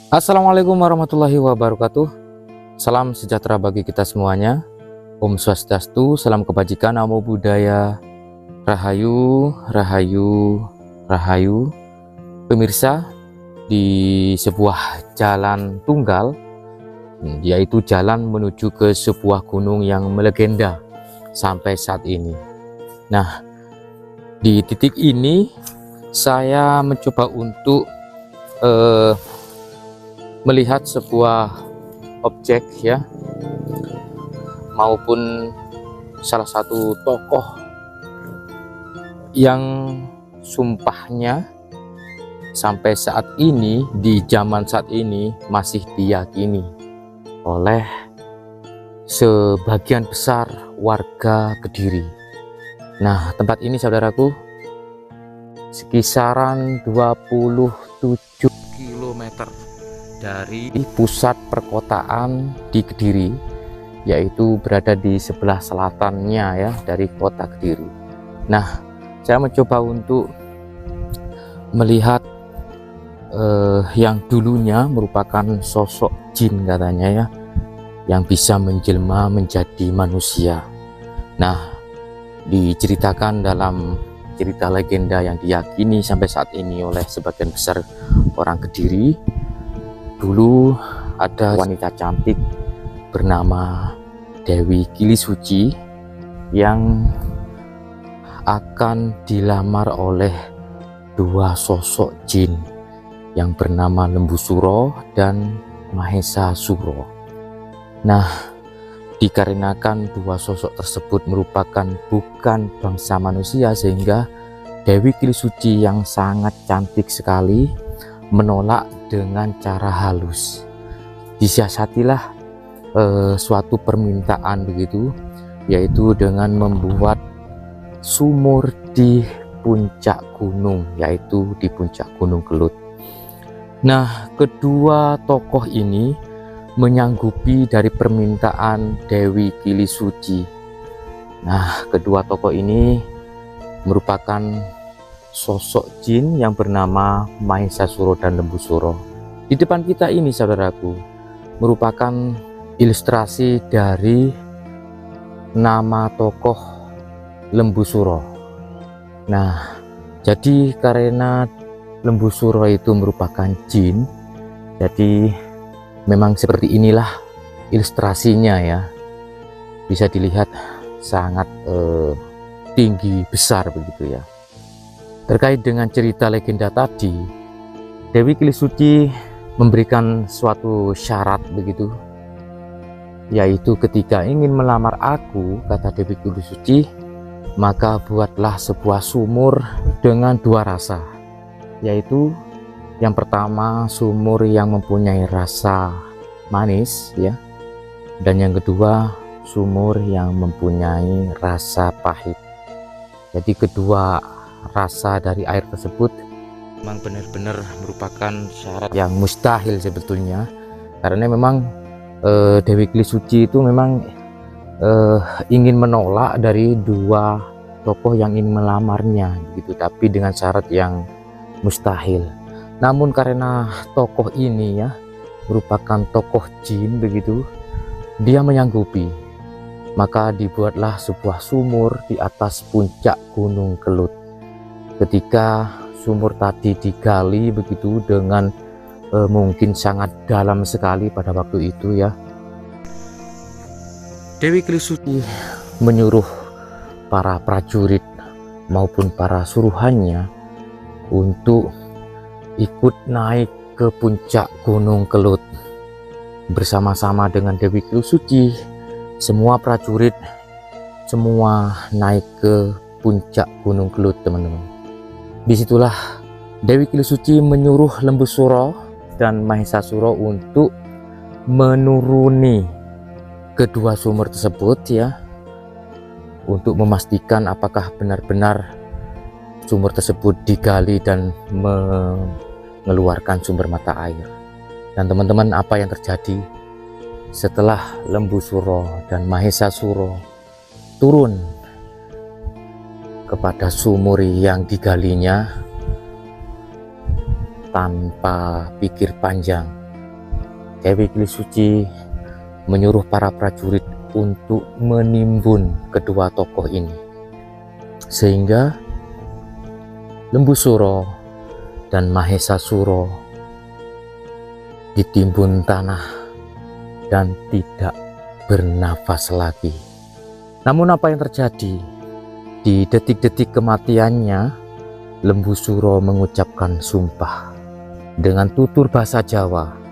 Assalamualaikum warahmatullahi wabarakatuh. Salam sejahtera bagi kita semuanya. Om Swastiastu, salam kebajikan, namo buddhaya, rahayu, rahayu, rahayu. Pemirsa, di sebuah jalan tunggal, yaitu jalan menuju ke sebuah gunung yang melegenda sampai saat ini. Nah, di titik ini saya mencoba untuk melihat sebuah objek ya, maupun salah satu tokoh yang sumpahnya sampai saat ini, di zaman saat ini, masih diyakini oleh sebagian besar warga Kediri. Nah, tempat ini saudaraku sekisaran 27 km dari pusat perkotaan di Kediri, yaitu berada di sebelah selatannya ya dari kota Kediri. Nah, saya mencoba untuk melihat yang dulunya merupakan sosok jin katanya ya, yang bisa menjelma menjadi manusia. Nah, diceritakan dalam cerita legenda yang diyakini sampai saat ini oleh sebagian besar orang Kediri, dulu ada wanita cantik bernama Dewi Kilisuci yang akan dilamar oleh dua sosok jin yang bernama Lembu Suro dan Mahesa Suro. Nah, dikarenakan dua sosok tersebut merupakan bukan bangsa manusia, sehingga Dewi Kilisuci yang sangat cantik sekali menolak dengan cara halus. Disiasatilah suatu permintaan begitu, yaitu dengan membuat sumur di puncak gunung, yaitu di puncak Gunung Kelut. Nah, kedua tokoh ini menyanggupi dari permintaan Dewi Kilisuci. Nah, kedua tokoh ini merupakan sosok jin yang bernama Mahesa Suro dan Lembu Suro. Di depan kita ini saudaraku merupakan ilustrasi dari nama tokoh Lembu Suro. Nah, jadi karena Lembu Suro itu merupakan jin, jadi memang seperti inilah ilustrasinya ya. Bisa dilihat sangat tinggi besar begitu ya. Terkait dengan cerita legenda tadi, Dewi Kilisuci memberikan suatu syarat begitu, yaitu ketika ingin melamar aku, kata Dewi Kilisuci, maka buatlah sebuah sumur dengan dua rasa, yaitu yang pertama sumur yang mempunyai rasa manis ya, dan yang kedua sumur yang mempunyai rasa pahit. Jadi kedua rasa dari air tersebut memang benar-benar merupakan syarat yang mustahil sebetulnya, karena memang Dewi Kilisuci itu memang ingin menolak dari dua tokoh yang ingin melamarnya gitu, tapi dengan syarat yang mustahil. Namun karena tokoh ini ya merupakan tokoh jin begitu, dia menyanggupi, maka dibuatlah sebuah sumur di atas puncak Gunung Kelut. Ketika sumur tadi digali begitu dengan mungkin sangat dalam sekali pada waktu itu ya, Dewi Kilisuci menyuruh para prajurit maupun para suruhannya untuk ikut naik ke puncak Gunung Kelut bersama-sama dengan Dewi Kilisuci. Semua prajurit semua naik ke puncak Gunung Kelut, teman-teman. Disitulah Dewi Kilisuci menyuruh Lembu Suro dan Mahesa Suro untuk menuruni kedua sumur tersebut ya, untuk memastikan apakah benar-benar sumur tersebut digali dan mengeluarkan sumber mata air. Dan teman-teman, apa yang terjadi setelah Lembu Suro dan Mahesa Suro turun kepada sumur yang digalinya, tanpa pikir panjang Dewi Kili Suci menyuruh para prajurit untuk menimbun kedua tokoh ini, sehingga Lembu Suro dan Mahesa Suro ditimbun tanah dan tidak bernafas lagi. Namun apa yang terjadi? Di detik-detik kematiannya, Lembu Suro mengucapkan sumpah dengan tutur bahasa Jawa,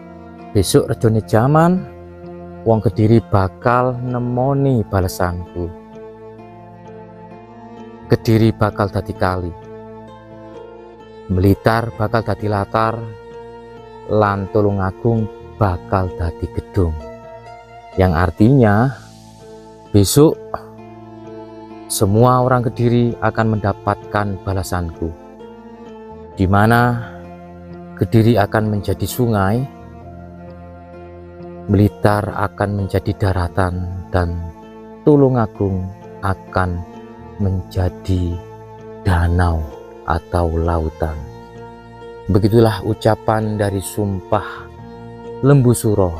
besok rejone jaman wong Kediri bakal nemoni balesanku. Kediri bakal dadi kali, Blitar bakal dadi latar, lan Tulungagung bakal dadi gedung. Yang artinya besok semua orang Kediri akan mendapatkan balasanku, di mana Kediri akan menjadi sungai, Blitar akan menjadi daratan, dan Tulungagung akan menjadi danau atau lautan. Begitulah ucapan dari sumpah Lembu Suro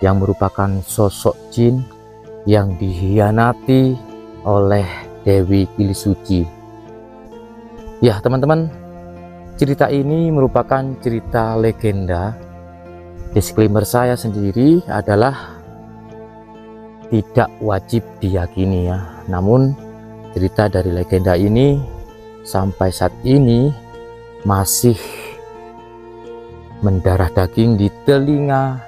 yang merupakan sosok jin yang dihianati oleh Dewi Kili Suci. Ya teman-teman, cerita ini merupakan cerita legenda. Disclaimer saya sendiri adalah tidak wajib diyakini ya. Namun cerita dari legenda ini sampai saat ini masih mendarah daging di telinga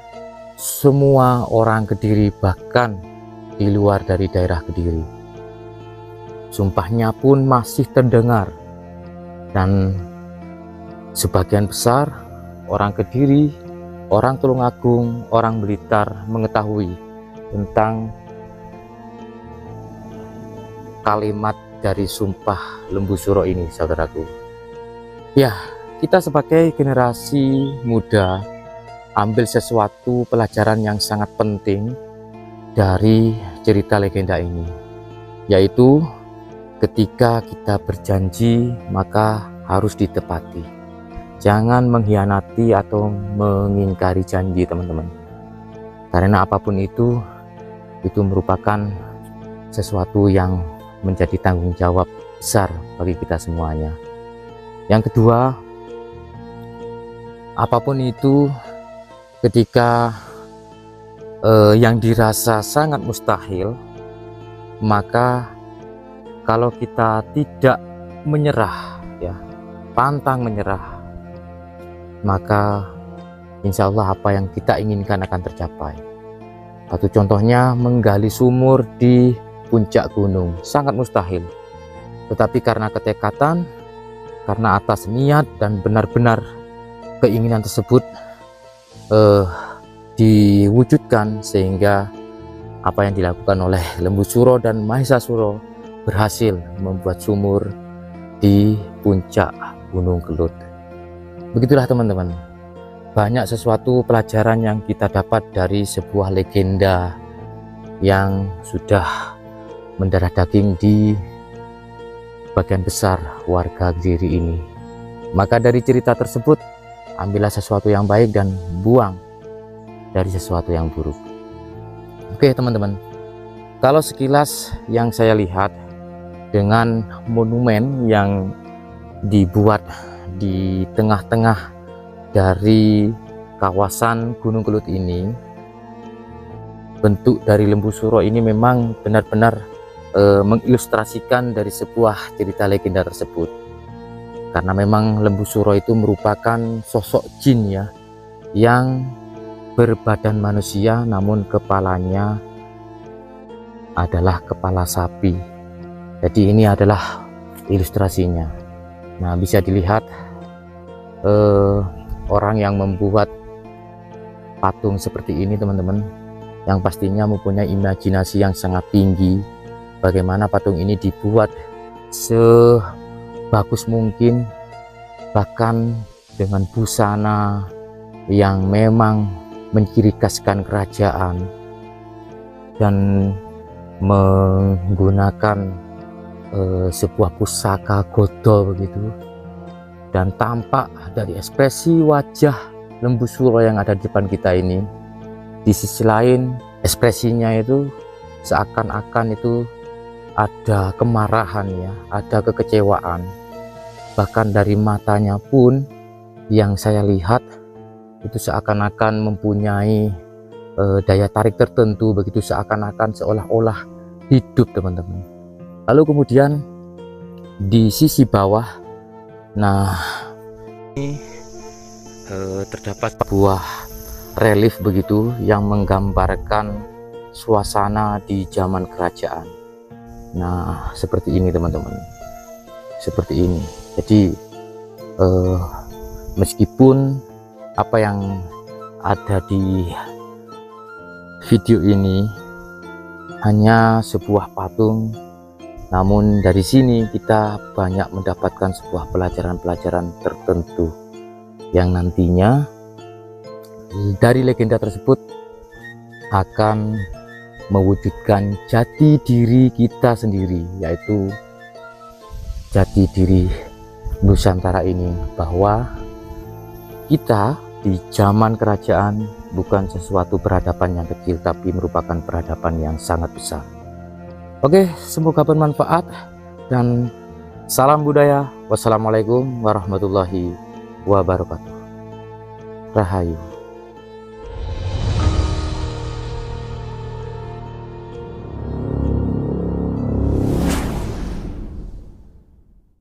semua orang Kediri, bahkan di luar dari daerah Kediri. Sumpahnya pun masih terdengar, dan sebagian besar orang Kediri, orang Tulungagung, orang Blitar mengetahui tentang kalimat dari sumpah Lembu Suro ini, saudaraku. Ya, kita sebagai generasi muda ambil sesuatu pelajaran yang sangat penting dari cerita legenda ini, yaitu ketika kita berjanji maka harus ditepati. Jangan mengkhianati atau mengingkari janji, teman-teman. Karena apapun itu merupakan sesuatu yang menjadi tanggung jawab besar bagi kita semuanya. Yang kedua, apapun itu ketika yang dirasa sangat mustahil, maka kalau kita tidak menyerah, ya, pantang menyerah, maka insya Allah apa yang kita inginkan akan tercapai. Satu contohnya menggali sumur di puncak gunung, sangat mustahil. Tetapi karena ketekatan, karena atas niat dan benar-benar keinginan tersebut diwujudkan, sehingga apa yang dilakukan oleh Lembu Suro dan Mahesa Suro berhasil membuat sumur di puncak Gunung Kelut. Begitulah teman-teman, banyak sesuatu pelajaran yang kita dapat dari sebuah legenda yang sudah mendarah daging di bagian besar warga Kediri ini. Maka dari cerita tersebut, ambillah sesuatu yang baik dan buang dari sesuatu yang buruk. Oke teman-teman, kalau sekilas yang saya lihat dengan monumen yang dibuat di tengah-tengah dari kawasan Gunung Kelut ini, bentuk dari Lembu Suro ini memang benar-benar mengilustrasikan dari sebuah cerita legenda tersebut. Karena memang Lembu Suro itu merupakan sosok jin ya, yang berbadan manusia namun kepalanya adalah kepala sapi. Jadi ini adalah ilustrasinya. Nah, bisa dilihat orang yang membuat patung seperti ini teman-teman, yang pastinya mempunyai imajinasi yang sangat tinggi. Bagaimana patung ini dibuat sebagus mungkin, bahkan dengan busana yang memang menciri khaskan kerajaan, dan menggunakan sebuah pusaka godol begitu, dan tampak dari ekspresi wajah lembu suro yang ada di depan kita ini, di sisi lain ekspresinya itu seakan-akan itu ada kemarahan ya, ada kekecewaan. Bahkan dari matanya pun yang saya lihat itu seakan-akan mempunyai daya tarik tertentu, begitu seakan-akan seolah-olah hidup teman-teman. Lalu kemudian di sisi bawah, nah ini terdapat sebuah relief begitu yang menggambarkan suasana di zaman kerajaan. Nah seperti ini teman-teman, seperti ini. Jadi meskipun apa yang ada di video ini hanya sebuah patung, namun dari sini kita banyak mendapatkan sebuah pelajaran-pelajaran tertentu yang nantinya dari legenda tersebut akan mewujudkan jati diri kita sendiri, yaitu jati diri Nusantara ini, bahwa kita di zaman kerajaan bukan sesuatu peradaban yang kecil, tapi merupakan peradaban yang sangat besar. Oke, semoga bermanfaat dan salam budaya. Wassalamualaikum warahmatullahi wabarakatuh. Rahayu.